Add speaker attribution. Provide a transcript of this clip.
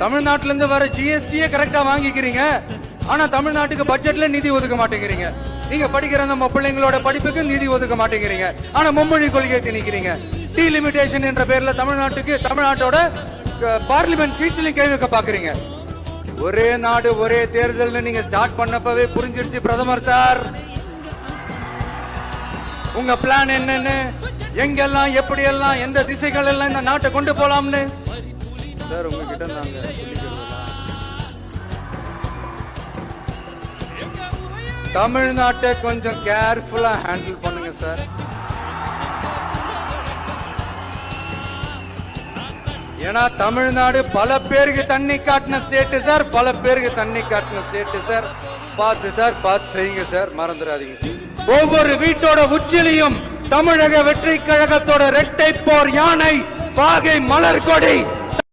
Speaker 1: தமிழ்நாட்டுல இருந்து வர ஜிஎஸ்டியே கரெக்டா வாங்கிக்கிறீங்க, ஆனா தமிழ்நாட்டுக்கு பட்ஜெட்ல நிதி ஒதுக்க மாட்டேங்கிறீங்க. நீங்க படிக்கிற நம்ம பிள்ளைங்களோட படிப்புக்கு நிதி ஒதுக்க மாட்டேங்கிறீங்க, ஆனா மும்மொழி கொள்கையை திணிக்கிறீங்க. டீலிமிட்டேஷன் என்ற பேர்ல தமிழ்நாட்டோட பார்லிமெண்ட் சீட்ஸ்லயும் கேள்வி வைக்க பாக்குறீங்க. ஒரே நாடு ஒரே தேர்தல் நீங்க ஸ்டார்ட் பண்ணப்பவே புரிஞ்சிருச்சு பிரதமர் சார் உங்க பிளான் என்னன்னு, எங்கெல்லாம் எப்படி எல்லாம் எந்த திசைகள் எல்லாம் இந்த நாட்டை கொண்டு போலாம்னு. சார் உங்ககிட்ட நாங்க தமிழ்நாட்டை கொஞ்சம் கேர்ஃபுல்லா ஹேண்டில் பண்ணுங்க சார். ஏன்னா தமிழ்நாடு பல பேருக்கு தண்ணி காட்டின ஸ்டேட் சார், பல பேருக்கு தண்ணி காட்டின ஸ்டேட் சார். பார்த்து செய்யுங்க சார், மறந்துடாதீங்க. ஒவ்வொரு வீட்டோட உச்சிலையும் தமிழக வெற்றி கழகத்தோட இரட்டை போர் யானை, பாகை மலர் கொடி